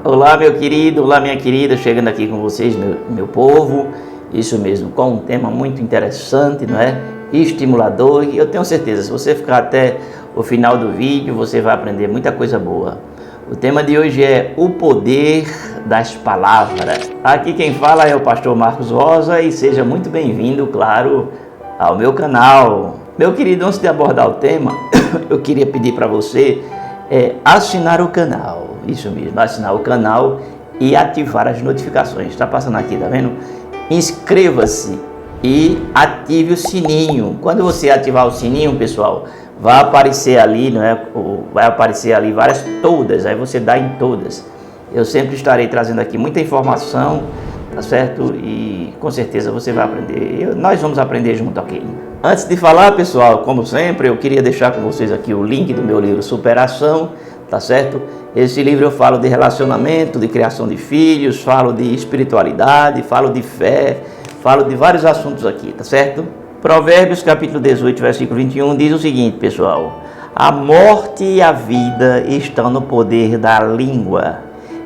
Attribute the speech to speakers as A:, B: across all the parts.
A: Olá, meu querido, olá, minha querida, chegando aqui com vocês, meu povo, isso mesmo, com um tema muito interessante, não é? Estimulador, e eu tenho certeza, se você ficar até o final do vídeo, você vai aprender muita coisa boa. O tema de hoje é o poder das palavras. Aqui quem fala é o pastor Marcos Rosa e seja muito bem-vindo, claro, ao meu canal. Meu querido, antes de abordar o tema, eu queria pedir para você assinar o canal. Isso mesmo, assinar o canal e ativar as notificações. Está passando aqui, tá vendo? Inscreva-se e ative o sininho. Quando você ativar o sininho, pessoal, vai aparecer ali, não é? Vai aparecer ali várias, todas. Aí você dá em todas. Eu sempre estarei trazendo aqui muita informação, tá certo? E com certeza você vai aprender. Nós vamos aprender junto, ok? Antes de falar, pessoal, como sempre, eu queria deixar com vocês aqui o link do meu livro Superação, tá certo? Esse livro eu falo de relacionamento, de criação de filhos, falo de espiritualidade, falo de fé, falo de vários assuntos aqui, tá certo? Provérbios capítulo 18, versículo 21 diz o seguinte, pessoal: a morte e a vida estão no poder da língua,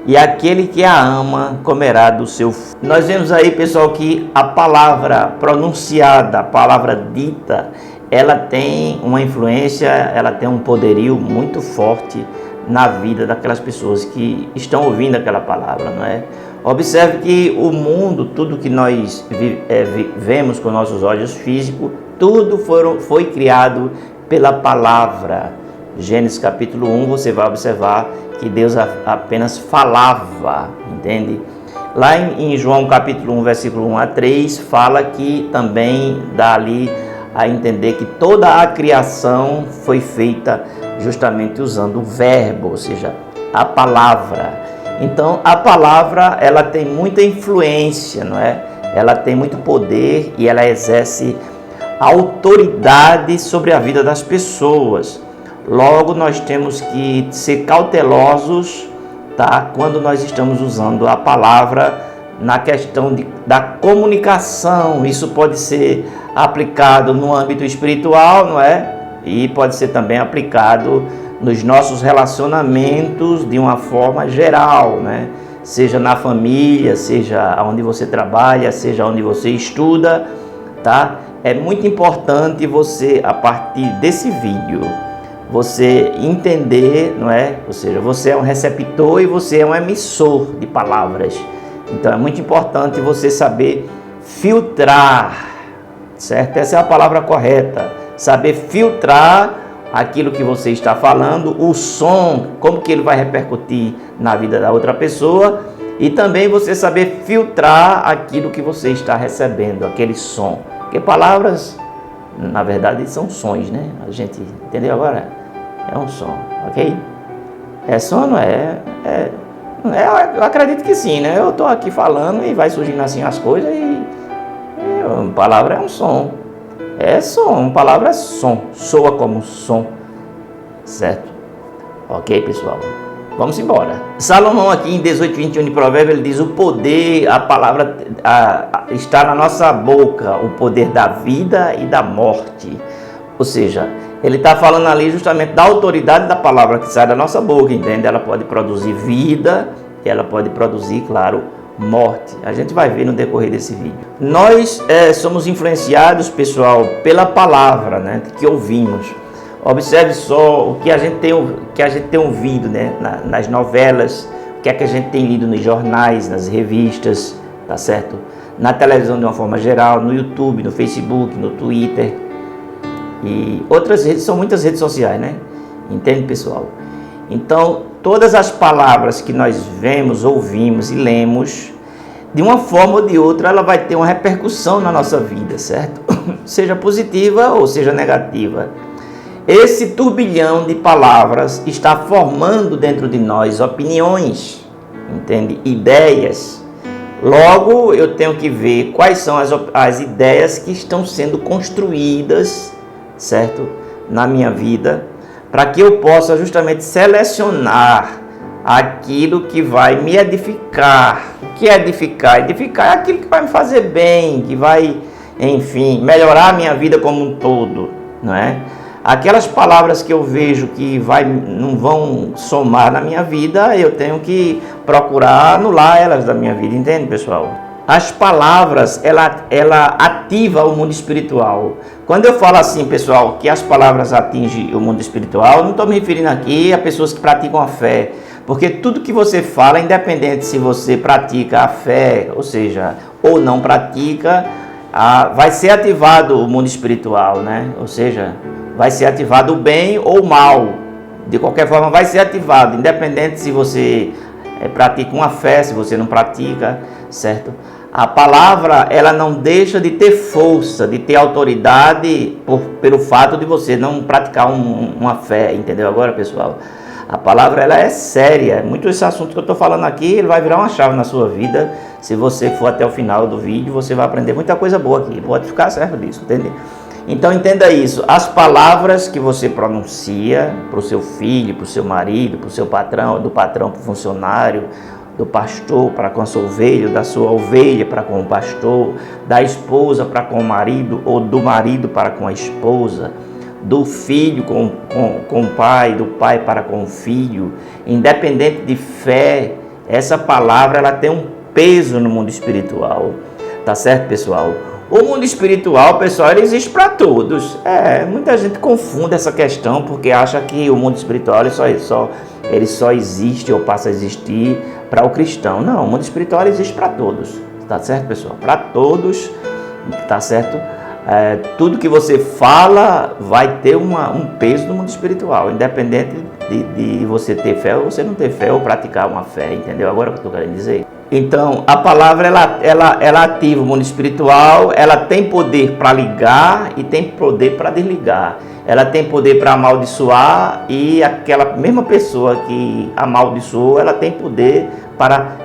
A: e aquele que a ama comerá do seu fruto. Nós vemos aí, pessoal, que a palavra pronunciada, a palavra dita, ela tem uma influência, ela tem um poderio muito forte na vida daquelas pessoas que estão ouvindo aquela palavra, não é? Observe que o mundo, tudo que nós vemos com nossos olhos físicos, tudo foi criado pela palavra. Gênesis capítulo 1, você vai observar que Deus apenas falava, entende? Lá em João capítulo 1, versículo 1 a 3, fala que também dá ali a entender que toda a criação foi feita justamente usando o verbo, ou seja, a palavra. Então, a palavra, ela tem muita influência, não é? Ela tem muito poder e ela exerce autoridade sobre a vida das pessoas. Logo, nós temos que ser cautelosos, tá? Quando nós estamos usando a palavra na questão da comunicação. Isso pode ser aplicado no âmbito espiritual, não é? E pode ser também aplicado nos nossos relacionamentos de uma forma geral, né? Seja na família, seja onde você trabalha, seja onde você estuda, tá? É muito importante você, a partir desse vídeo, você entender, não é? Ou seja, você é um receptor e você é um emissor de palavras. Então é muito importante você saber filtrar, certo? Essa é a palavra correta. Saber filtrar aquilo que você está falando, o som, como que ele vai repercutir na vida da outra pessoa, e também você saber filtrar aquilo que você está recebendo, aquele som. Porque palavras, na verdade, são sons, né? A gente entendeu agora? É um som, ok? É som, não é? Eu acredito que sim, né? Eu estou aqui falando e vai surgindo assim as coisas e palavra é um som. É som, palavra é som, soa como som, certo? Ok, pessoal? Vamos embora. Salomão aqui em 18:21 de Provérbios, ele diz: o poder, a palavra está na nossa boca, o poder da vida e da morte. Ou seja, ele está falando ali justamente da autoridade da palavra que sai da nossa boca, entende? Ela pode produzir vida e ela pode produzir, claro, morte. A gente vai ver no decorrer desse vídeo. Nós somos influenciados, pessoal, pela palavra, né, que ouvimos. Observe só o que a gente tem ouvido, né, nas novelas, o que é que a gente tem lido nos jornais, nas revistas, tá certo? Na televisão de uma forma geral, no YouTube, no Facebook, no Twitter e outras redes, são muitas redes sociais, né? Entende, pessoal? Então, todas as palavras que nós vemos, ouvimos e lemos, de uma forma ou de outra, ela vai ter uma repercussão na nossa vida, certo? Seja positiva ou seja negativa. Esse turbilhão de palavras está formando dentro de nós opiniões, entende? Ideias. Logo, eu tenho que ver quais são as ideias que estão sendo construídas, certo? Na minha vida, para que eu possa justamente selecionar aquilo que vai me edificar. O que é edificar? Edificar é aquilo que vai me fazer bem, que vai, enfim, melhorar a minha vida como um todo, não é? Aquelas palavras que eu vejo que não vão somar na minha vida, eu tenho que procurar anular elas da minha vida, entende, pessoal? As palavras, ela ativa o mundo espiritual. Quando eu falo assim, pessoal, que as palavras atingem o mundo espiritual, não estou me referindo aqui a pessoas que praticam a fé, porque tudo que você fala, independente se você pratica a fé, ou seja, ou não pratica, vai ser ativado o mundo espiritual, né? Ou seja, vai ser ativado o bem ou o mal. De qualquer forma, vai ser ativado, independente se você pratica uma fé, se você não pratica, certo? A palavra, ela não deixa de ter força, de ter autoridade pelo fato de você não praticar uma fé, entendeu agora, pessoal? A palavra, ela é séria. Muito esse assunto que eu estou falando aqui, ele vai virar uma chave na sua vida. Se você for até o final do vídeo, você vai aprender muita coisa boa aqui. Pode ficar certo disso, entende? Então entenda isso, as palavras que você pronuncia para o seu filho, para o seu marido, para o seu patrão, do patrão para o funcionário, do pastor para com a sua ovelha, da sua ovelha para com o pastor, da esposa para com o marido ou do marido para com a esposa, do filho com o pai, do pai para com o filho, independente de fé, essa palavra ela tem um peso no mundo espiritual, tá certo, pessoal? O mundo espiritual, pessoal, ele existe para todos. Muita gente confunde essa questão porque acha que o mundo espiritual ele só existe ou passa a existir para o cristão. Não, o mundo espiritual ele existe para todos. Tá certo, pessoal? Para todos, tá certo? Tudo que você fala vai ter um peso no mundo espiritual, independente de você ter fé ou você não ter fé ou praticar uma fé, entendeu? Agora o que eu estou querendo dizer. Então, a palavra, ela ativa o mundo espiritual, ela tem poder para ligar e tem poder para desligar. Ela tem poder para amaldiçoar e aquela mesma pessoa que amaldiçoou, ela tem poder para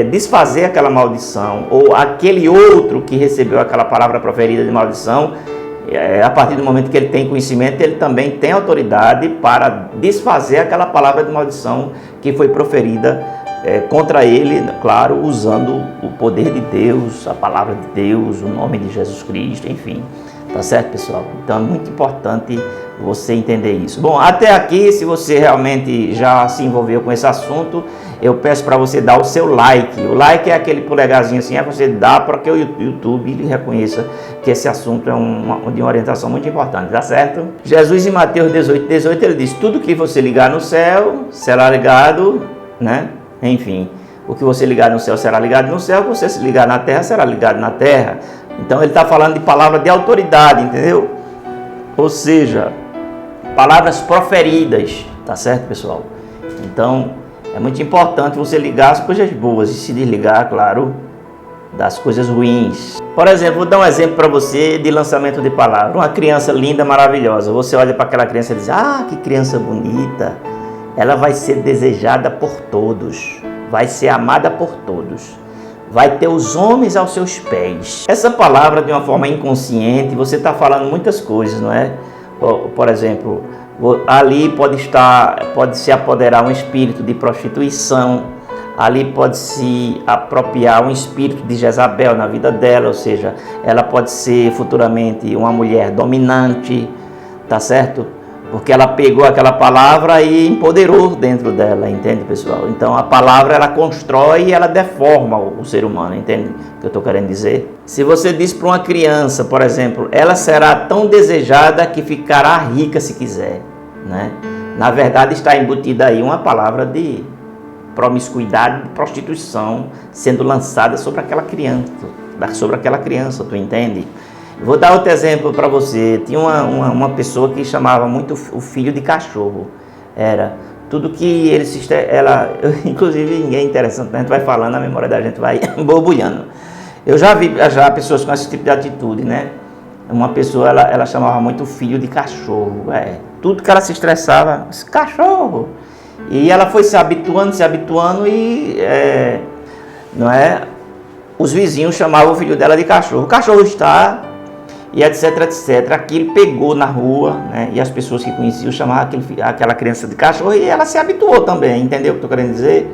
A: desfazer aquela maldição. Ou aquele outro que recebeu aquela palavra proferida de maldição, a partir do momento que ele tem conhecimento, ele também tem autoridade para desfazer aquela palavra de maldição que foi proferida contra ele, claro, usando o poder de Deus, a palavra de Deus, o nome de Jesus Cristo, enfim. Tá certo, pessoal? Então é muito importante você entender isso. Bom, até aqui, se você realmente já se envolveu com esse assunto, eu peço para você dar o seu like. O like é aquele polegarzinho assim, você dá para que o YouTube ele reconheça que esse assunto é de uma orientação muito importante, tá certo? Jesus em Mateus 18, ele diz, tudo que você ligar no céu será ligado, né? Enfim, o que você ligar no céu será ligado no céu, o que você ligar na terra será ligado na terra. Então ele está falando de palavra de autoridade, entendeu? Ou seja, palavras proferidas, tá certo, pessoal? Então é muito importante você ligar as coisas boas e se desligar, claro, das coisas ruins. Por exemplo, vou dar um exemplo para você de lançamento de palavra. Uma criança linda, maravilhosa, você olha para aquela criança e diz, ah, que criança bonita. Ela vai ser desejada por todos, vai ser amada por todos, vai ter os homens aos seus pés. Essa palavra, de uma forma inconsciente, você está falando muitas coisas, não é? Por exemplo, ali pode se apoderar um espírito de prostituição, ali pode se apropriar um espírito de Jezabel na vida dela, ou seja, ela pode ser futuramente uma mulher dominante, tá certo? Porque ela pegou aquela palavra e empoderou dentro dela, entende, pessoal? Então a palavra ela constrói e ela deforma o ser humano, entende o que eu estou querendo dizer? Se você diz para uma criança, por exemplo, ela será tão desejada que ficará rica se quiser, né? Na verdade está embutida aí uma palavra de promiscuidade, de prostituição sendo lançada sobre aquela criança, tu entende? Vou dar outro exemplo para você. Tinha uma pessoa que chamava muito o filho de cachorro. Era tudo que inclusive é interessante, né? A gente vai falando, a memória da gente vai borbulhando. Eu já vi pessoas com esse tipo de atitude, né? Uma pessoa, ela chamava muito o filho de cachorro. Tudo que ela se estressava, cachorro. E ela foi se habituando e, não é? Os vizinhos chamavam o filho dela de cachorro. O cachorro está... e etc, etc. Aquilo pegou na rua, né? E as pessoas que conheciam chamavam aquela criança de cachorro e ela se habituou também, entendeu o que eu estou querendo dizer?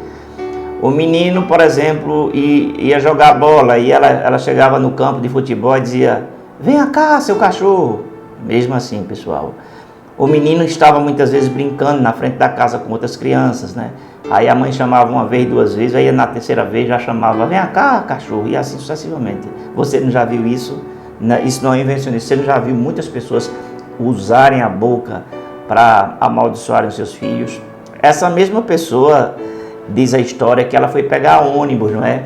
A: O menino, por exemplo, ia jogar bola e ela chegava no campo de futebol e dizia, venha cá, seu cachorro. Mesmo assim, pessoal. O menino estava muitas vezes brincando na frente da casa com outras crianças, né? Aí a mãe chamava uma vez, duas vezes, aí na terceira vez já chamava, vem cá, cachorro, e assim sucessivamente. Você não já viu isso? Isso não é invencionista. Você não já viu muitas pessoas usarem a boca para amaldiçoarem os seus filhos? Essa mesma pessoa, diz a história, que ela foi pegar ônibus, não é?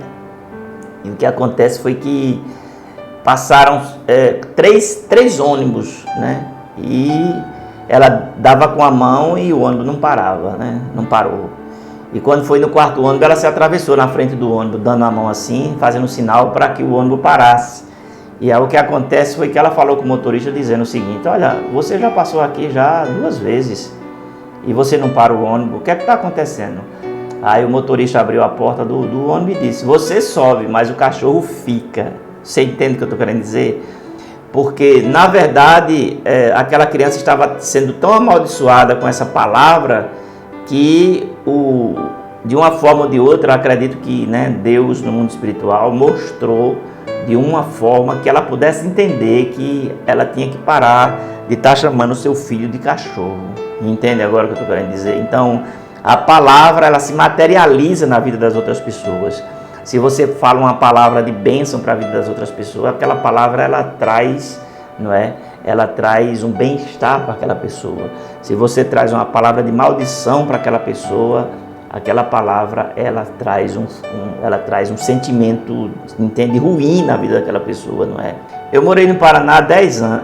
A: E o que acontece foi que passaram três ônibus, né? E ela dava com a mão e o ônibus não parava, né? Não parou. E quando foi no quarto ônibus, ela se atravessou na frente do ônibus, dando a mão assim, fazendo sinal para que o ônibus parasse. E aí o que acontece foi que ela falou com o motorista dizendo o seguinte: olha, você já passou aqui já 2 vezes e você não para o ônibus, o que é que está acontecendo? Aí o motorista abriu a porta do ônibus e disse: você sobe, mas o cachorro fica. Você entende o que eu estou querendo dizer? Porque, na verdade, aquela criança estava sendo tão amaldiçoada com essa palavra que, de uma forma ou de outra, acredito que, né, Deus, no mundo espiritual, mostrou de uma forma que ela pudesse entender que ela tinha que parar de estar chamando o seu filho de cachorro. Entende agora o que eu estou querendo dizer? Então, a palavra, ela se materializa na vida das outras pessoas. Se você fala uma palavra de bênção para a vida das outras pessoas, aquela palavra ela traz, não é? Ela traz um bem-estar para aquela pessoa. Se você traz uma palavra de maldição para aquela pessoa, aquela palavra ela traz um sentimento, entende, ruim na vida daquela pessoa, não é? Eu morei no Paraná há 10 anos,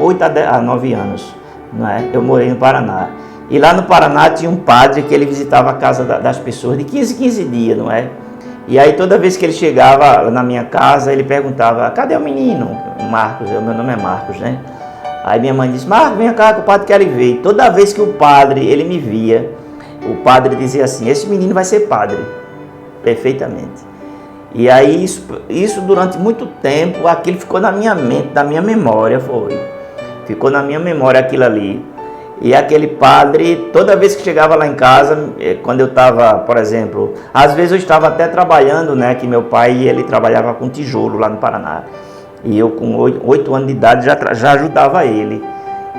A: 8 a 9 anos, não é? Eu morei no Paraná. E lá no Paraná tinha um padre que ele visitava a casa das pessoas de 15 em 15 dias, não é? E aí toda vez que ele chegava na minha casa, ele perguntava: cadê o menino? Marcos, meu nome é Marcos, né? Aí minha mãe disse: Marcos, vem cá que o padre quer lhe ver. E toda vez que o padre, ele me via, o padre dizia assim: esse menino vai ser padre. Perfeitamente. E aí isso durante muito tempo, aquilo ficou na minha mente, na minha memória, foi. Ficou na minha memória aquilo ali. E aquele padre, toda vez que chegava lá em casa, quando eu estava, por exemplo, às vezes eu estava até trabalhando, né, que meu pai, ele trabalhava com tijolo lá no Paraná. E eu com 8 anos de idade já ajudava ele.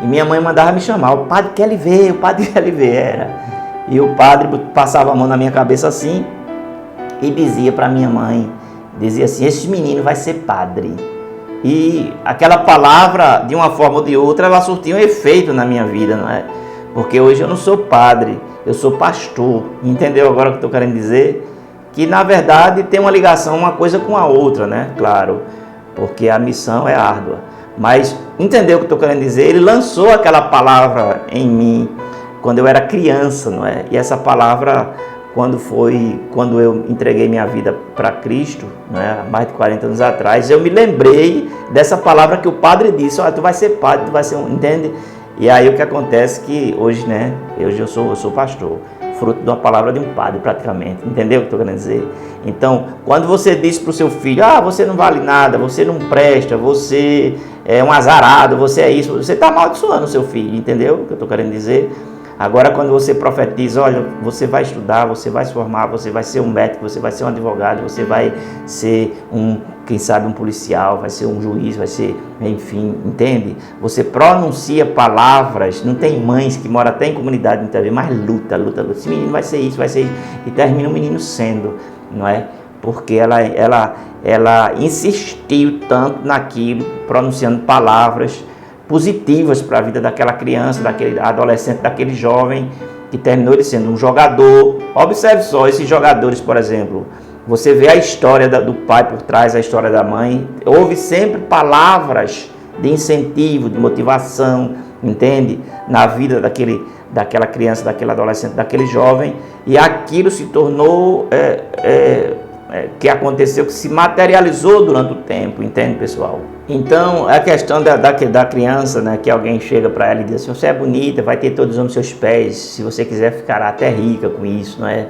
A: E minha mãe mandava me chamar: o padre quer lhe ver, o padre quer lhe ver, era. E o padre passava a mão na minha cabeça assim e dizia para minha mãe, dizia assim: esse menino vai ser padre. E aquela palavra, de uma forma ou de outra, ela surtiu um efeito na minha vida, não é? Porque hoje eu não sou padre, eu sou pastor. Entendeu agora o que eu estou querendo dizer? Que na verdade tem uma ligação uma coisa com a outra, né? Claro, porque a missão é árdua. Mas entendeu o que eu estou querendo dizer? Ele lançou aquela palavra em mim quando eu era criança, não é? E essa palavra, quando eu entreguei minha vida para Cristo, né, há mais de 40 anos atrás, eu me lembrei dessa palavra que o padre disse: olha, tu vai ser padre, tu vai ser entende? E aí o que acontece é que hoje, né, hoje eu sou pastor, fruto de uma palavra de um padre praticamente, entendeu o que eu estou querendo dizer? Então, quando você diz para o seu filho: ah, você não vale nada, você não presta, você é um azarado, você é isso, você está amaldiçoando o seu filho, entendeu o que eu estou querendo dizer? Agora, quando você profetiza: olha, você vai estudar, você vai se formar, você vai ser um médico, você vai ser um advogado, você vai ser quem sabe um policial, vai ser um juiz, vai ser, enfim, entende? Você pronuncia palavras, não tem mães que moram até em comunidade muitas vezes, mas luta. Esse menino vai ser isso, e termina o menino sendo, não é? Porque ela insistiu tanto naquilo, pronunciando palavras positivas para a vida daquela criança, daquele adolescente, daquele jovem, que terminou ele sendo um jogador. Observe só, esses jogadores, por exemplo, você vê a história do pai por trás, a história da mãe, houve sempre palavras de incentivo, de motivação, entende? Na vida daquela criança, daquele adolescente, daquele jovem, e aquilo se tornou, que aconteceu, que se materializou durante o tempo, entende, pessoal? Então, a questão da criança, né, que alguém chega para ela e diz assim: você é bonita, vai ter todos os seus pés, se você quiser ficará até rica com isso, não é?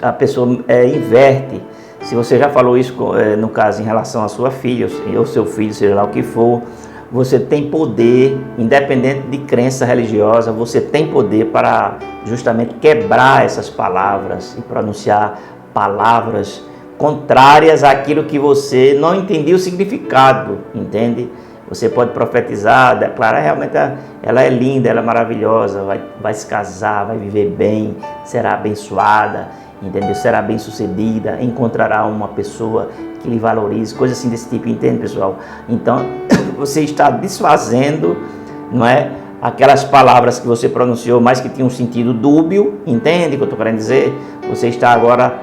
A: A pessoa inverte. Se você já falou isso, no caso, em relação à sua filha, ou seu filho, seja lá o que for, você tem poder, independente de crença religiosa, você tem poder para justamente quebrar essas palavras e pronunciar palavras contrárias àquilo que você não entendia o significado, entende? Você pode profetizar, declarar, realmente ela é linda, ela é maravilhosa, vai se casar, vai viver bem, será abençoada, entendeu? Será bem sucedida, encontrará uma pessoa que lhe valorize, coisas assim desse tipo, entende, pessoal? Então, você está desfazendo, não é? Aquelas palavras que você pronunciou, mas que tinham um sentido dúbio, entende o que eu estou querendo dizer? Você está agora,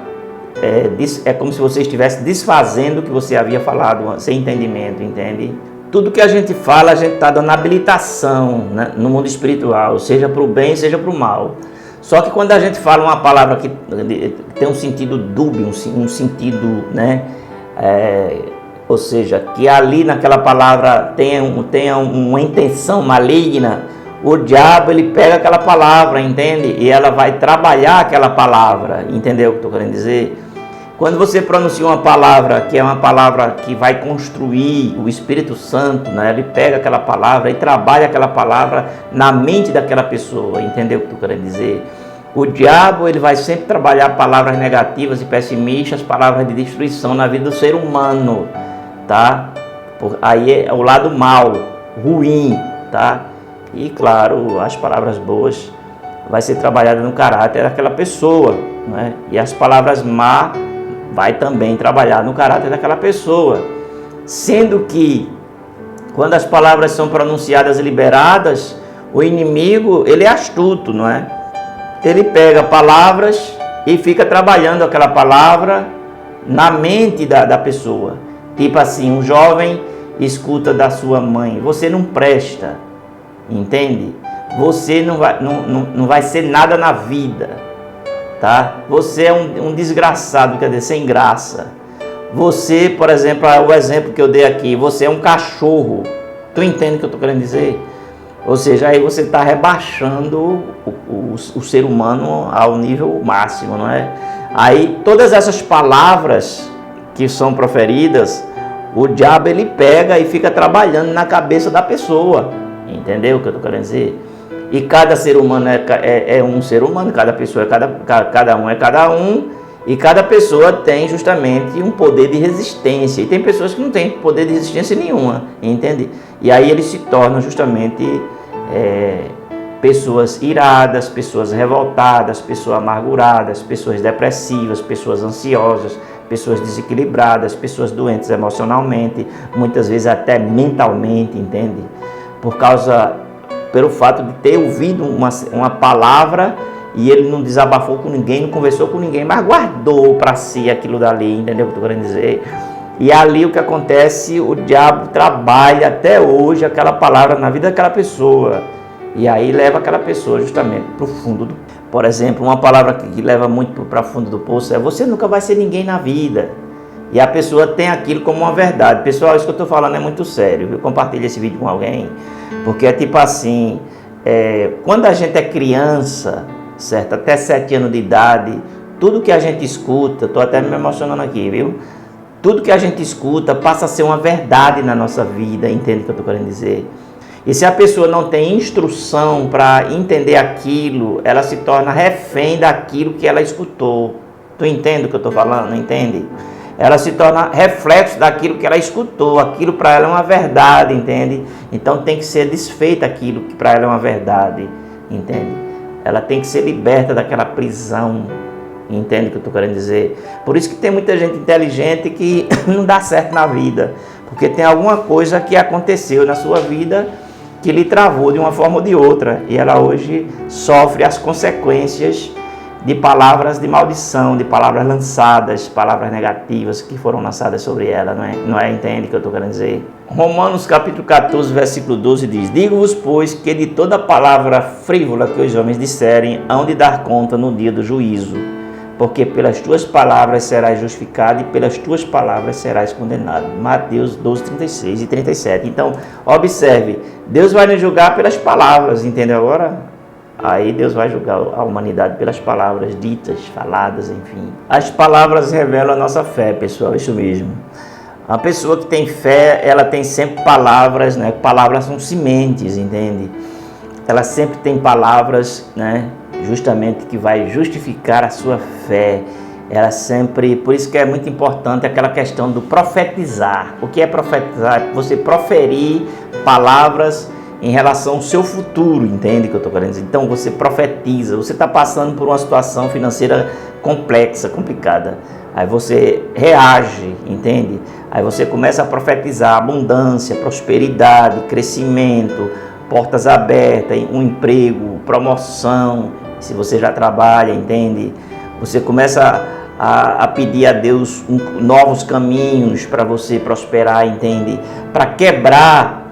A: é como se você estivesse desfazendo o que você havia falado, sem entendimento, entende? Tudo que a gente fala, a gente está dando habilitação, né, no mundo espiritual, seja para o bem, seja para o mal. Só que quando a gente fala uma palavra que tem um sentido dúbio, um sentido, né, ou seja, que ali naquela palavra tenha uma intenção maligna, o diabo ele pega aquela palavra, entende? E ela vai trabalhar aquela palavra, entendeu o que eu estou querendo dizer? Quando você pronuncia uma palavra que é uma palavra que vai construir o Espírito Santo, né? Ele pega aquela palavra e trabalha aquela palavra na mente daquela pessoa, entendeu o que eu estou querendo dizer? O diabo ele vai sempre trabalhar palavras negativas e pessimistas, palavras de destruição na vida do ser humano, tá? Aí é o lado mal, ruim, tá? E claro, as palavras boas vai ser trabalhada no caráter daquela pessoa, né? E as palavras má vai também trabalhar no caráter daquela pessoa, sendo que quando as palavras são pronunciadas e liberadas, o inimigo ele é astuto, não é? Ele pega palavras e fica trabalhando aquela palavra na mente da pessoa. Tipo assim, um jovem escuta da sua mãe: você não presta, entende? Você não vai ser nada na vida, tá? Você é um desgraçado, quer dizer, sem graça. Você, por exemplo, o exemplo que eu dei aqui, você é um cachorro. Tu entende o que eu estou querendo dizer? Ou seja, aí você está rebaixando o ser humano ao nível máximo, não é? Aí todas essas palavras que são proferidas, o diabo ele pega e fica trabalhando na cabeça da pessoa, entendeu o que eu estou querendo dizer? E cada ser humano é um ser humano, cada pessoa cada um é cada um, e cada pessoa tem justamente um poder de resistência, e tem pessoas que não têm poder de resistência nenhuma, entende? E aí eles se tornam justamente pessoas iradas, pessoas revoltadas, pessoas amarguradas, pessoas depressivas, pessoas ansiosas, pessoas desequilibradas, pessoas doentes emocionalmente, muitas vezes até mentalmente, entende? Pelo fato de ter ouvido uma palavra e ele não desabafou com ninguém, não conversou com ninguém, mas guardou para si aquilo dali, entendeu o que eu estou querendo dizer? E ali o que acontece, o diabo trabalha até hoje aquela palavra na vida daquela pessoa, e aí leva aquela pessoa justamente para o fundo do... Por exemplo, uma palavra que leva muito para o fundo do poço é: você nunca vai ser ninguém na vida. E a pessoa tem aquilo como uma verdade. Pessoal, isso que eu estou falando é muito sério, viu? Compartilhe esse vídeo com alguém, porque é tipo assim, quando a gente é criança, certo? Até 7 anos de idade, tudo que a gente escuta, estou até me emocionando aqui, viu? Tudo que a gente escuta passa a ser uma verdade na nossa vida, entende o que eu estou querendo dizer? E se a pessoa não tem instrução para entender aquilo, ela se torna refém daquilo que ela escutou. Tu entende o que eu estou falando? Não entende? Ela se torna reflexo daquilo que ela escutou, aquilo para ela é uma verdade, entende? Então tem que ser desfeita aquilo que para ela é uma verdade, entende? Ela tem que ser liberta daquela prisão, entende o que eu estou querendo dizer? Por isso que tem muita gente inteligente que não dá certo na vida, porque tem alguma coisa que aconteceu na sua vida que lhe travou de uma forma ou de outra, e ela hoje sofre as consequências de palavras de maldição, de palavras lançadas, palavras negativas que foram lançadas sobre ela, não é? Entende o que eu estou querendo dizer? Romanos capítulo 14, versículo 12 diz: digo-vos, pois, que de toda palavra frívola que os homens disserem, hão de dar conta no dia do juízo, porque pelas tuas palavras serás justificado e pelas tuas palavras serás condenado. Mateus 12, 36 e 37. Então, observe, Deus vai nos julgar pelas palavras, entendeu agora? Aí Deus vai julgar a humanidade pelas palavras ditas, faladas, enfim. As palavras revelam a nossa fé, pessoal, isso mesmo. A pessoa que tem fé, ela tem sempre palavras, né? Palavras são sementes, entende? Ela sempre tem palavras, né? Justamente que vai justificar a sua fé. ela sempre, por isso que é muito importante aquela questão do profetizar. O que é profetizar? É você proferir palavras em relação ao seu futuro, entende o que eu estou querendo dizer? Então você profetiza, você está passando por uma situação financeira complexa, complicada, aí você reage, entende? Aí você começa a profetizar abundância, prosperidade, crescimento, portas abertas, um emprego, promoção, se você já trabalha, entende? Você começa a pedir a Deus novos caminhos para você prosperar, entende? Para quebrar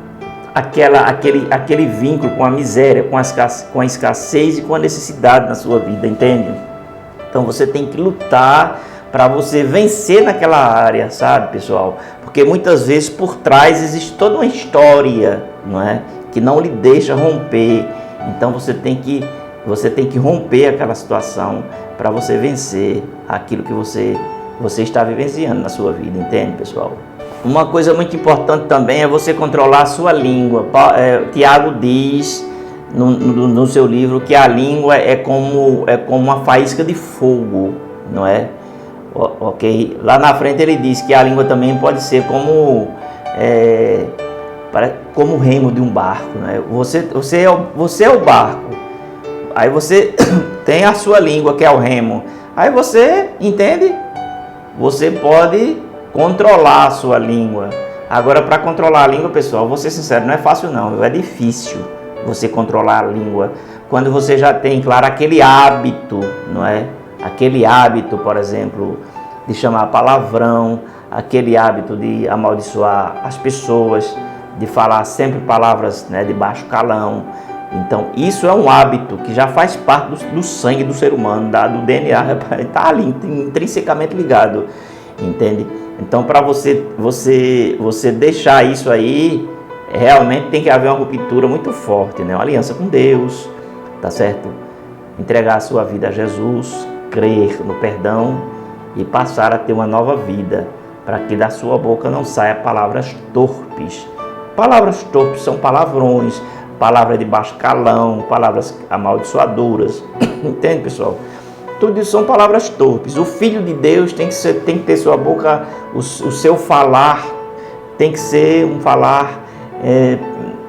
A: aquele vínculo com a miséria, com a escassez e com a necessidade na sua vida, entende? Então você tem que lutar para você vencer naquela área, sabe, pessoal? Porque muitas vezes por trás existe toda uma história, não é? Que não lhe deixa romper. Então você tem que romper aquela situação para você vencer aquilo que você está vivenciando na sua vida, entende, pessoal? Uma coisa muito importante também é você controlar a sua língua. Tiago diz no seu livro que a língua é como uma faísca de fogo, não é? Ok? Lá na frente ele diz que a língua também pode ser como o remo de um barco, não é? Você é o barco. Aí você tem a sua língua, que é o remo. Aí você, entende? Você pode controlar a sua língua. Agora, para controlar a língua, pessoal, vou ser sincero, não é fácil não, é difícil você controlar a língua. Quando você já tem, claro, aquele hábito, não é? Aquele hábito, por exemplo, de chamar palavrão, aquele hábito de amaldiçoar as pessoas, de falar sempre palavras, né, de baixo calão. Então, isso é um hábito que já faz parte do sangue do ser humano, do DNA, está ali, intrinsecamente ligado, entende? Então, para você deixar isso aí, realmente tem que haver uma ruptura muito forte, né? Uma aliança com Deus, tá certo? Entregar a sua vida a Jesus, crer no perdão e passar a ter uma nova vida, para que da sua boca não saia palavras torpes. Palavras torpes são palavrões, palavras de baixo calão, palavras amaldiçoadoras, entende, pessoal? Tudo isso são palavras torpes. O Filho de Deus tem que ter sua boca, o seu falar tem que ser um falar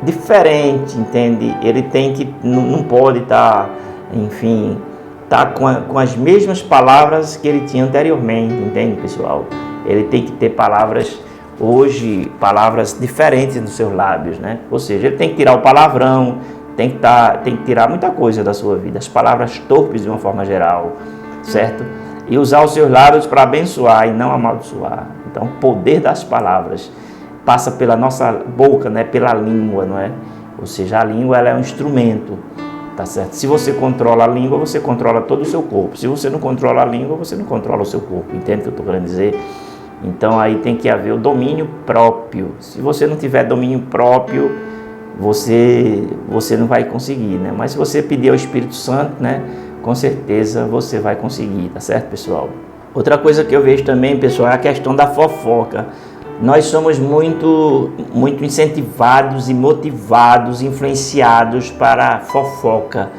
A: diferente, entende? Ele tem que, não pode estar, enfim, com as mesmas palavras que ele tinha anteriormente, entende, pessoal? Ele tem que ter palavras, hoje, palavras diferentes nos seus lábios, né? Ou seja, ele tem que tirar o palavrão, tem que tirar muita coisa da sua vida, as palavras torpes de uma forma geral, certo? E usar os seus lábios para abençoar e não amaldiçoar. Então, o poder das palavras passa pela nossa boca, né? Pela língua, não é? Ou seja, a língua ela é um instrumento, tá certo? Se você controla a língua, você controla todo o seu corpo. Se você não controla a língua, você não controla o seu corpo. Entende o que eu estou querendo dizer? Então, aí tem que haver o domínio próprio. Se você não tiver domínio próprio, você não vai conseguir, né? Mas se você pedir ao Espírito Santo, né, com certeza você vai conseguir, tá certo, pessoal? Outra coisa que eu vejo também, pessoal, é a questão da fofoca. Nós somos muito incentivados e motivados, influenciados para a fofoca,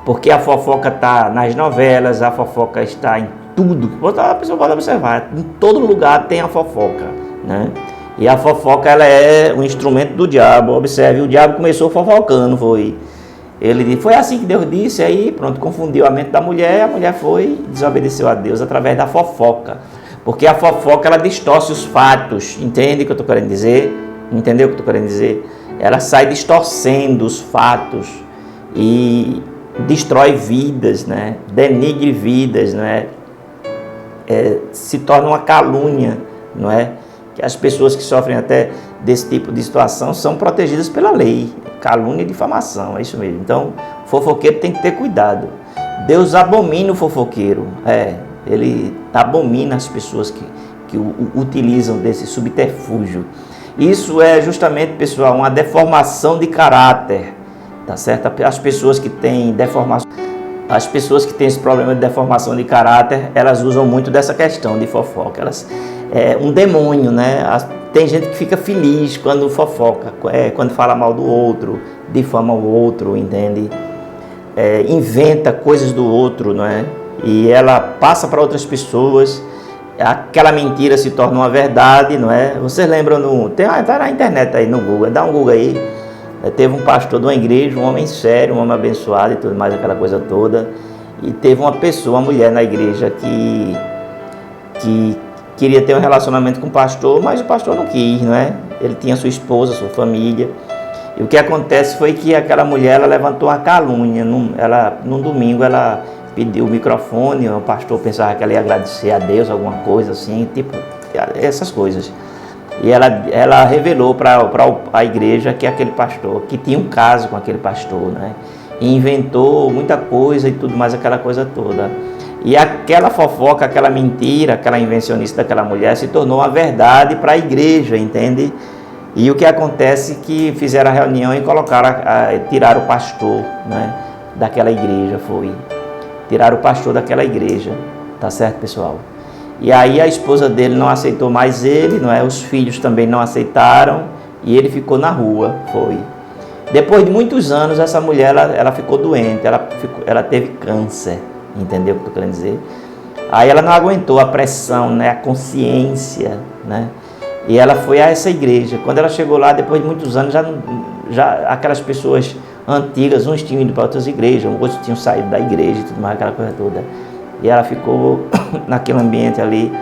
A: porque a fofoca está nas novelas, a fofoca está em tudo. A pessoa pode observar, em todo lugar tem a fofoca, né? E a fofoca ela é um instrumento do diabo. Observe, o diabo começou fofocando, foi assim que Deus disse, aí pronto, confundiu a mente da mulher, a mulher foi e desobedeceu a Deus através da fofoca. Porque a fofoca ela distorce os fatos, entende o que eu estou querendo dizer? Entendeu o que eu estou querendo dizer? Ela sai distorcendo os fatos e destrói vidas, né? Denigre vidas, né? Se torna uma calúnia, não é? Que as pessoas que sofrem até desse tipo de situação são protegidas pela lei, calúnia e difamação, é isso mesmo. Então, o fofoqueiro tem que ter cuidado. Deus abomina o fofoqueiro, ele abomina as pessoas que utilizam desse subterfúgio. Isso é justamente, pessoal, uma deformação de caráter, tá certo? As pessoas que têm deformação, as pessoas que têm esse problema de deformação de caráter, elas usam muito dessa questão de fofoca. Elas um demônio, né? Tem gente que fica feliz quando fofoca, quando fala mal do outro, difama o outro, entende? Inventa coisas do outro, não é? e ela passa para outras pessoas, aquela mentira se torna uma verdade, não é? Vocês lembram, tá na internet aí, no Google, dá um Google aí, teve um pastor de uma igreja, um homem sério, um homem abençoado e tudo mais, aquela coisa toda, e teve uma pessoa, uma mulher na igreja que queria ter um relacionamento com o pastor, mas o pastor não quis, não é? Ele tinha sua esposa, sua família. E o que acontece foi que aquela mulher, ela levantou uma calúnia. Num domingo, ela pediu o microfone, o pastor pensava que ela ia agradecer a Deus, alguma coisa assim, tipo, essas coisas. E ela revelou para a igreja que aquele pastor, que tinha um caso com aquele pastor, né? E inventou muita coisa e tudo mais, aquela coisa toda. E aquela fofoca, aquela mentira, aquela invencionista daquela mulher se tornou uma verdade para a igreja, entende? E o que acontece é que fizeram a reunião e tiraram o pastor, né, daquela igreja, tiraram o pastor daquela igreja, tá certo, pessoal? E aí a esposa dele não aceitou mais ele, não é? Os filhos também não aceitaram e ele ficou na rua, Depois de muitos anos, essa mulher, ela ficou doente, ela teve câncer. Entendeu o que eu estou querendo dizer? Aí ela não aguentou a pressão, né, a consciência, né? E ela foi a essa igreja. Quando ela chegou lá, depois de muitos anos, já aquelas pessoas antigas, uns tinham ido para outras igrejas, outros tinham saído da igreja e tudo mais, aquela coisa toda. E ela ficou naquele ambiente ali,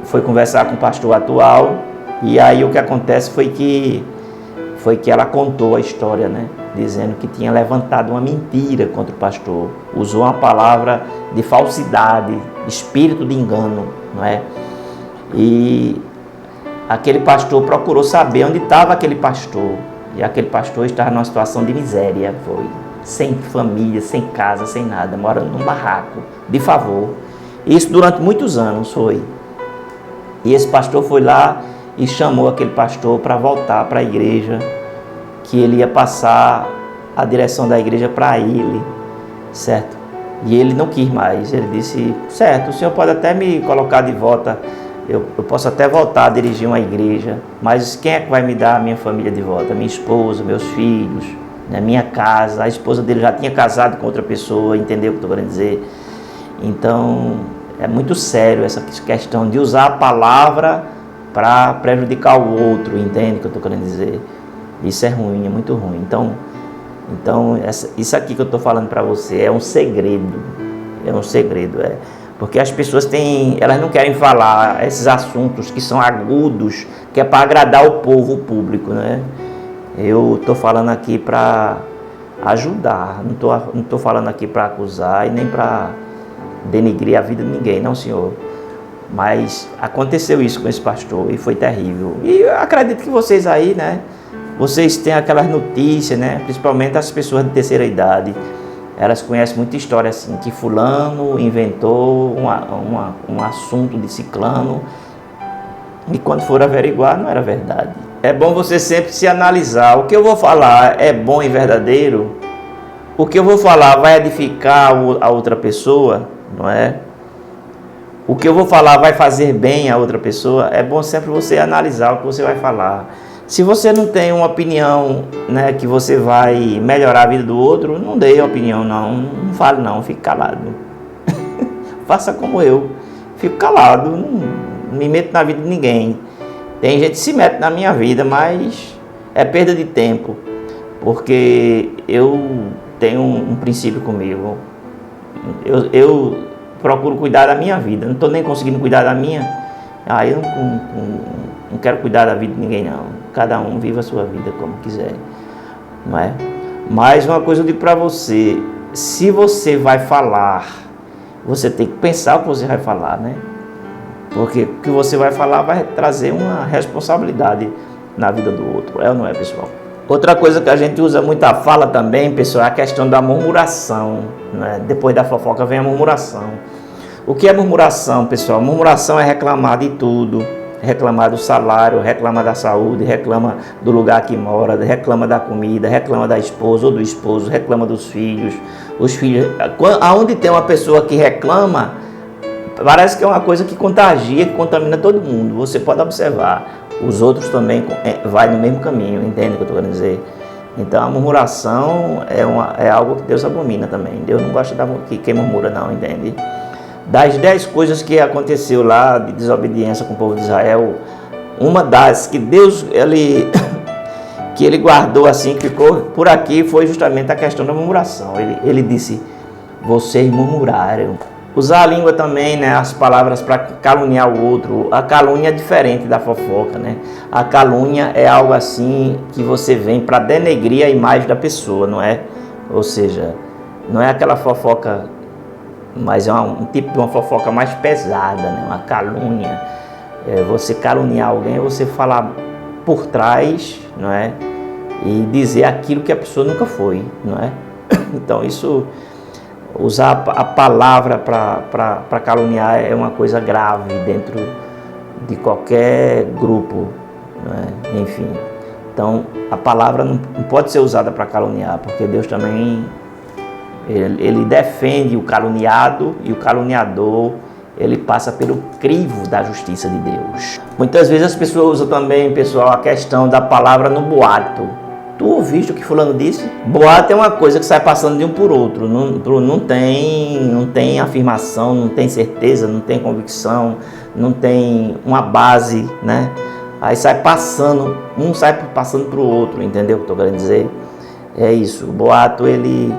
A: foi conversar com o pastor atual, e aí o que acontece foi que ela contou a história, né? Dizendo que tinha levantado uma mentira contra o pastor, usou uma palavra de falsidade, espírito de engano, não é? E aquele pastor procurou saber onde estava aquele pastor, e aquele pastor estava numa situação de miséria, sem família, sem casa, sem nada, morando num barraco, de favor. Isso durante muitos anos E esse pastor foi lá e chamou aquele pastor para voltar para a igreja, que ele ia passar a direção da igreja para ele, certo? E ele não quis mais, ele disse, certo, o senhor pode até me colocar de volta, eu posso até voltar a dirigir uma igreja, mas quem é que vai me dar a minha família de volta? Minha esposa, meus filhos, né, minha casa. A esposa dele já tinha casado com outra pessoa, entendeu o que eu estou querendo dizer? Então, é muito sério essa questão de usar a palavra para prejudicar o outro, entende o que eu estou querendo dizer? Isso é ruim, é muito ruim. Então isso aqui que eu estou falando para você é um segredo, porque as pessoas elas não querem falar esses assuntos que são agudos, que é para agradar o povo, o público, né? Eu estou falando aqui para ajudar, não estou falando aqui para acusar e nem para denigrir a vida de ninguém, não, senhor. Mas aconteceu isso com esse pastor e foi terrível. E eu acredito que vocês aí, né? Vocês têm aquelas notícias, né? Principalmente as pessoas de terceira idade. Elas conhecem muita história assim, que fulano inventou um assunto de ciclano e quando for averiguar não era verdade. É bom você sempre se analisar. O que eu vou falar é bom e verdadeiro? O que eu vou falar vai edificar a outra pessoa, não é? O que eu vou falar vai fazer bem a outra pessoa? É bom sempre você analisar o que você vai falar. Se você não tem uma opinião, né, que você vai melhorar a vida do outro, não dê opinião, não fale não, fique calado. Faça como eu, fico calado, não me meto na vida de ninguém. Tem gente que se mete na minha vida, mas é perda de tempo, porque eu tenho um princípio comigo. Eu procuro cuidar da minha vida, não estou nem conseguindo cuidar da minha, aí eu não quero cuidar da vida de ninguém não. Cada um vive a sua vida como quiser, não é? Mas uma coisa eu digo para você, se você vai falar, você tem que pensar o que você vai falar, né? Porque o que você vai falar vai trazer uma responsabilidade na vida do outro, é ou não é, pessoal? Outra coisa que a gente usa muita fala também, pessoal, é a questão da murmuração, né? Depois da fofoca vem a murmuração. O que é murmuração, pessoal? Murmuração é reclamar de tudo. Reclamar do salário, reclama da saúde, reclama do lugar que mora, reclama da comida, reclama da esposa ou do esposo, reclama dos filhos. Os filhos, aonde tem uma pessoa que reclama, parece que é uma coisa que contagia, que contamina todo mundo. Você pode observar, os outros também vai no mesmo caminho, entende o que eu estou querendo dizer? Então a murmuração é algo que Deus abomina também. Deus não gosta de quem murmura não, entende? Das 10 coisas que aconteceu lá de desobediência com o povo de Israel, uma das que Deus, que ele guardou assim, que ficou por aqui, foi justamente a questão da murmuração. Ele disse, vocês murmuraram. Usar a língua também, né, as palavras para caluniar o outro. A calúnia é diferente da fofoca, né? A calúnia é algo assim que você vem para denegrir a imagem da pessoa, não é? Ou seja, não é aquela fofoca, mas é um tipo de uma fofoca mais pesada, né? Uma calúnia. Você caluniar alguém é você falar por trás, não é? E dizer aquilo que a pessoa nunca foi, não é? Então isso... Usar a palavra para caluniar é uma coisa grave dentro de qualquer grupo, né? Enfim. Então, a palavra não pode ser usada para caluniar, porque Deus também, ele defende o caluniado e o caluniador, ele passa pelo crivo da justiça de Deus. Muitas vezes as pessoas usam também, pessoal, a questão da palavra no boato. Tu ouviste o que fulano disse? Boato é uma coisa que sai passando de um por outro. Não tem afirmação, não tem certeza, não tem convicção, não tem uma base, né? Aí sai passando, um sai passando para o outro, entendeu o que eu estou querendo dizer? É isso, o boato ele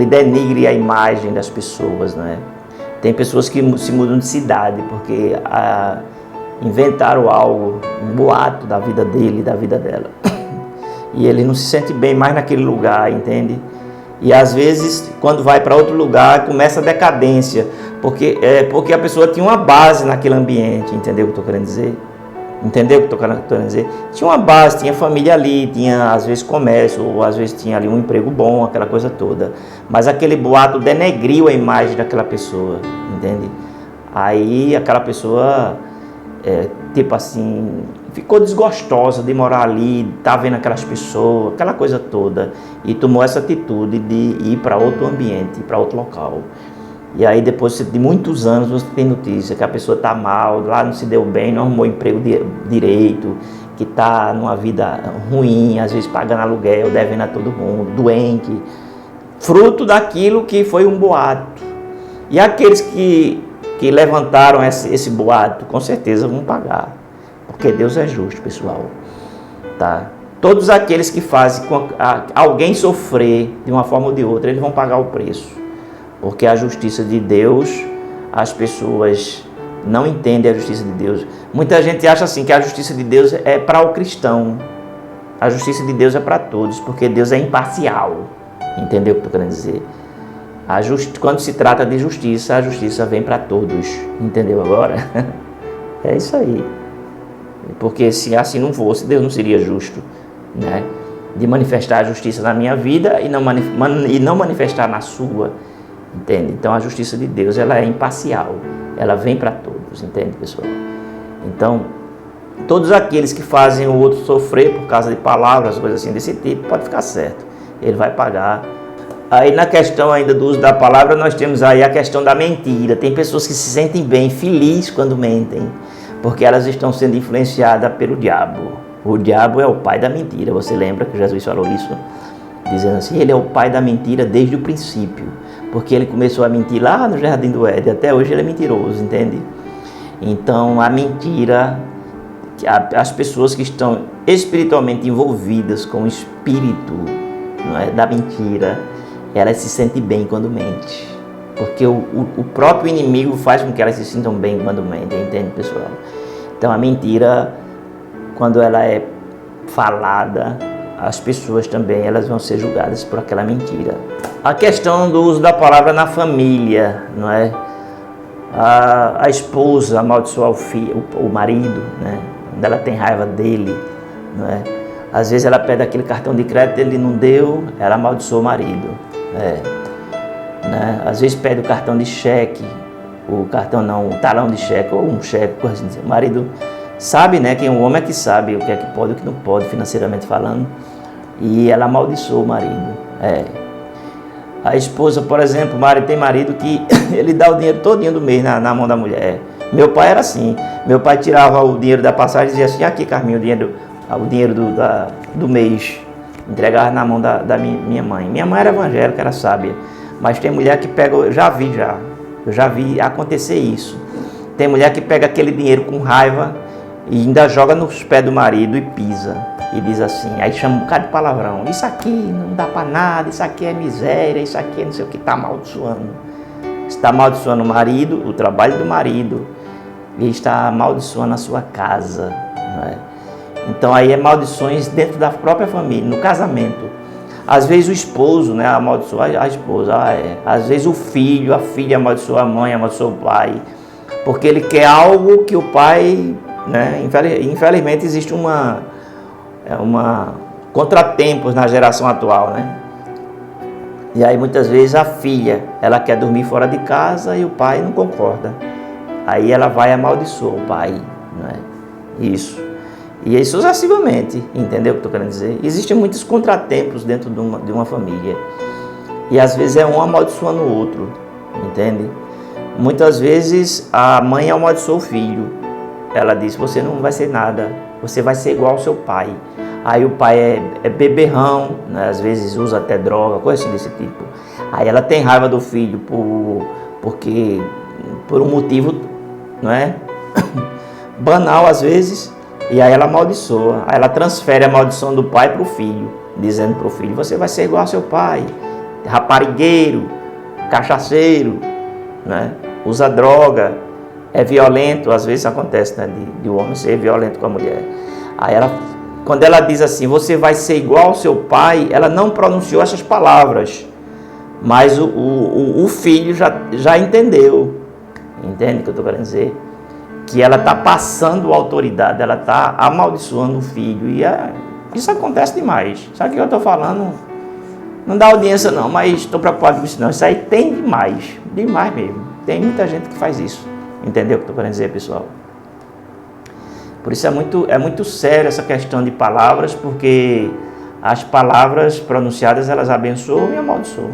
A: denigre a imagem das pessoas, né? Tem pessoas que se mudam de cidade porque inventaram algo, um boato da vida dele, da vida dela. E ele não se sente bem mais naquele lugar, entende? E às vezes, quando vai para outro lugar, começa a decadência, porque a pessoa tinha uma base naquele ambiente, entendeu o que eu estou querendo dizer? Entendeu o que eu estou querendo dizer? Tinha uma base, tinha família ali, tinha às vezes comércio, ou às vezes tinha ali um emprego bom, aquela coisa toda. Mas aquele boato denegriu a imagem daquela pessoa, entende? Aí aquela pessoa, tipo assim... ficou desgostosa de morar ali, tá vendo aquelas pessoas, aquela coisa toda, e tomou essa atitude de ir para outro ambiente, para outro local. E aí depois de muitos anos você tem notícia que a pessoa está mal, lá não se deu bem, não arrumou emprego direito, que está numa vida ruim, às vezes pagando aluguel, devendo a todo mundo, doente, fruto daquilo que foi um boato. E aqueles que levantaram esse boato, com certeza vão pagar. Porque Deus é justo, pessoal, tá? Todos aqueles que fazem alguém sofrer de uma forma ou de outra, eles vão pagar o preço. Porque a justiça de Deus, as pessoas não entendem a justiça de Deus. Muita gente acha assim que a justiça de Deus é para o cristão. A justiça de Deus é para todos, porque Deus é imparcial. Entendeu o que eu estou querendo dizer? Quando se trata de justiça, a justiça vem para todos. Entendeu agora? É isso aí. Porque se assim não fosse, Deus não seria justo, né? De manifestar a justiça na minha vida e não manifestar na sua, entende? Então a justiça de Deus, ela é imparcial, ela vem para todos, entende, pessoal? Então, todos aqueles que fazem o outro sofrer por causa de palavras, coisas assim desse tipo, pode ficar certo, ele vai pagar. Aí na questão ainda do uso da palavra, nós temos aí a questão da mentira. Tem pessoas que se sentem bem, felizes quando mentem, porque elas estão sendo influenciadas pelo diabo. O diabo é o pai da mentira. Você lembra que Jesus falou isso? Dizendo assim, ele é o pai da mentira desde o princípio. Porque ele começou a mentir lá no Jardim do Éden. Até hoje ele é mentiroso, entende? Então a mentira, as pessoas que estão espiritualmente envolvidas com o espírito, não é, da mentira, elas se sentem bem quando mente. Porque o próprio inimigo faz com que elas se sintam bem quando mentem, entende, pessoal? Então a mentira, quando ela é falada, as pessoas também elas vão ser julgadas por aquela mentira. A questão do uso da palavra na família, não é? A esposa amaldiçoar o marido, né? Quando ela tem raiva dele, não é? Às vezes ela pede aquele cartão de crédito, ele não deu, ela amaldiçoa o marido. Né? Às vezes pede o cartão de cheque, o talão de cheque ou um cheque, coisa assim. O marido sabe, né? Que o homem é que sabe o que é que pode e o que não pode, financeiramente falando, e ela amaldiçoa o marido. A esposa, por exemplo, tem marido que ele dá o dinheiro todinho do mês na mão da mulher. Meu pai era assim, meu pai tirava o dinheiro da passagem e dizia assim, aqui Carminho, o dinheiro do mês, entregava na mão da minha mãe. Minha mãe era evangélica, era sábia, mas tem mulher que pega, eu já vi acontecer isso. Tem mulher que pega aquele dinheiro com raiva e ainda joga nos pés do marido e pisa. E diz assim, aí chama um bocado de palavrão. Isso aqui não dá para nada, isso aqui é miséria, isso aqui é não sei o que, está amaldiçoando. Está amaldiçoando o marido, o trabalho do marido, e está amaldiçoando a sua casa. Não é? Então aí é maldições dentro da própria família, no casamento. Às vezes o esposo, né, amaldiçoa a esposa. Às vezes o filho, a filha amaldiçoa a mãe, amaldiçoa o pai. Porque ele quer algo que o pai, né, infelizmente existe uma contratempos na geração atual, né? E aí muitas vezes a filha, ela quer dormir fora de casa e o pai não concorda. Aí ela vai e amaldiçoa o pai, não é? Isso. E aí sucessivamente, entendeu o que eu estou querendo dizer? Existem muitos contratempos dentro de uma família. E às vezes é um amaldiçoando o outro, entende? Muitas vezes a mãe amaldiçoa o filho. Ela diz, você não vai ser nada, você vai ser igual ao seu pai. Aí o pai é beberrão, né? Às vezes usa até droga, coisa assim desse tipo. Aí ela tem raiva do filho por um motivo, não é? banal às vezes, e aí ela amaldiçoa. Aí ela transfere a maldição do pai para o filho, dizendo para o filho, você vai ser igual ao seu pai, raparigueiro, cachaceiro, né? Usa droga, é violento, às vezes acontece, né? de o homem ser violento com a mulher. Aí quando ela diz assim, você vai ser igual ao seu pai, ela não pronunciou essas palavras, mas o filho já entendeu, entende o que eu estou querendo dizer? Que ela está passando autoridade, ela está amaldiçoando o filho, e isso acontece demais. Sabe o que eu estou falando? Não dá audiência não, mas estou preocupado com isso não. Isso aí tem demais mesmo. Tem muita gente que faz isso, entendeu o que eu estou querendo dizer, pessoal? Por isso é muito sério essa questão de palavras, porque as palavras pronunciadas, elas abençoam e amaldiçoam.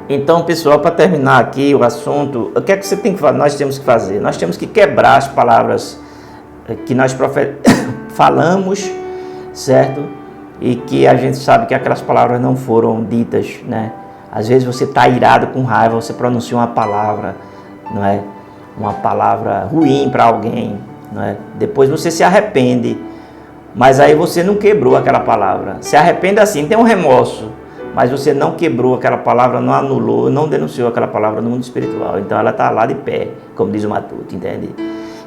A: Então, pessoal, para terminar aqui o assunto, o que é que você tem que fazer? Nós temos que fazer? Nós temos que quebrar as palavras que nós falamos, certo? E que a gente sabe que aquelas palavras não foram ditas, né? Às vezes você está irado, com raiva, você pronuncia uma palavra, não é? Uma palavra ruim para alguém, não é? Depois você se arrepende, mas aí você não quebrou aquela palavra. Se arrepende assim, tem um remorso, mas você não quebrou aquela palavra, não anulou, não denunciou aquela palavra no mundo espiritual. Então ela está lá de pé, como diz o Matuto, entende?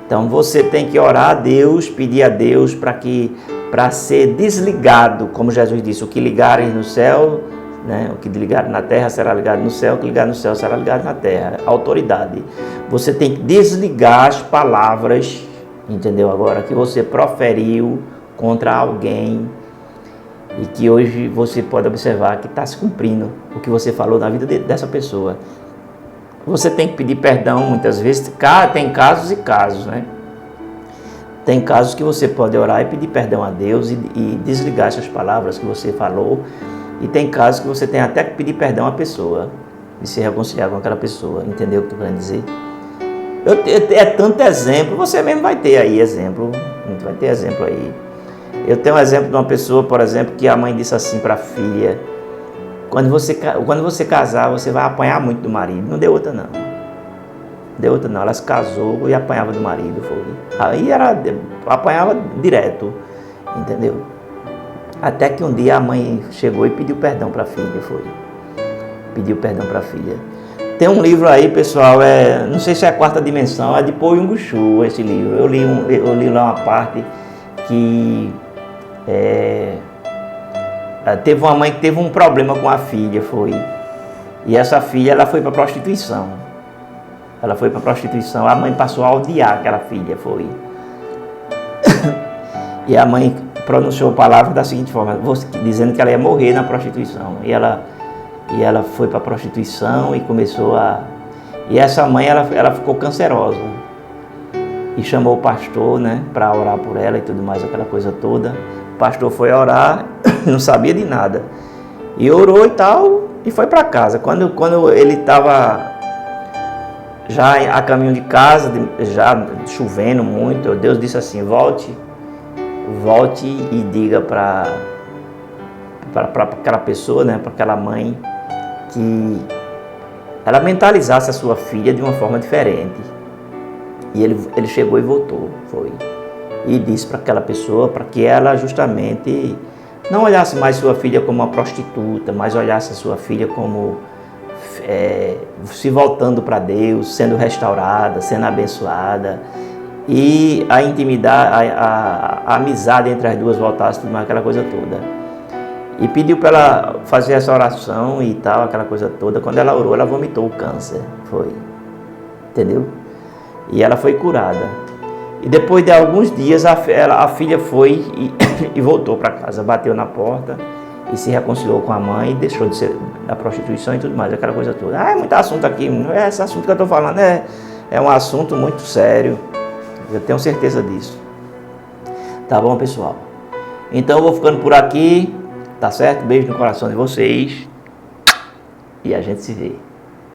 A: Então você tem que orar a Deus, pedir a Deus para ser desligado, como Jesus disse, o que ligarem no céu, né? O que ligarem na terra será ligado no céu, o que ligar no céu será ligado na terra. Autoridade. Você tem que desligar as palavras, entendeu agora, que você proferiu contra alguém, e que hoje você pode observar que está se cumprindo o que você falou na vida dessa pessoa. Você tem que pedir perdão muitas vezes. Tem casos e casos, né? Tem casos que você pode orar e pedir perdão a Deus e desligar essas palavras que você falou. E tem casos que você tem até que pedir perdão à pessoa e se reconciliar com aquela pessoa. Entendeu o que eu estou querendo dizer? É tanto exemplo, você mesmo vai ter aí exemplo. Vai ter exemplo aí. Eu tenho um exemplo de uma pessoa, por exemplo, que a mãe disse assim para a filha, quando você casar, você vai apanhar muito do marido. Não deu outra não. Deu outra não. Ela se casou e apanhava do marido. Aí apanhava direto, entendeu? Até que um dia a mãe chegou e pediu perdão para a filha. Pediu perdão para a filha. Tem um livro aí, pessoal, não sei se é a Quarta Dimensão, é de Paul Yong-Chul, esse livro. Eu li lá uma parte que teve uma mãe que teve um problema com a filha, e essa filha, ela foi para prostituição. A mãe passou a odiar aquela filha, e a mãe pronunciou a palavra da seguinte forma, dizendo que ela ia morrer na prostituição, e ela foi para a prostituição e começou e essa mãe, ela ficou cancerosa, e chamou o pastor, né, para orar por ela e tudo mais, aquela coisa toda. O pastor foi orar, não sabia de nada, e orou e tal, e foi para casa. Quando ele estava já a caminho de casa, já chovendo muito, Deus disse assim, volte e diga para para aquela pessoa, né, para aquela mãe, que ela mentalizasse a sua filha de uma forma diferente. E ele chegou e voltou, foi. E disse para aquela pessoa, para que ela justamente não olhasse mais sua filha como uma prostituta, mas olhasse a sua filha como se voltando para Deus, sendo restaurada, sendo abençoada. E a intimidade, a amizade entre as duas voltasse, tudo mais, aquela coisa toda. E pediu para ela fazer essa oração e tal, aquela coisa toda. Quando ela orou, ela vomitou o câncer, foi. Entendeu? E ela foi curada. E depois de alguns dias, a filha foi e voltou para casa, bateu na porta e se reconciliou com a mãe e deixou de ser da prostituição e tudo mais, aquela coisa toda. É muito assunto aqui, não é esse assunto que eu estou falando, é um assunto muito sério, eu tenho certeza disso. Tá bom, pessoal? Então eu vou ficando por aqui, tá certo? Beijo no coração de vocês e a gente se vê.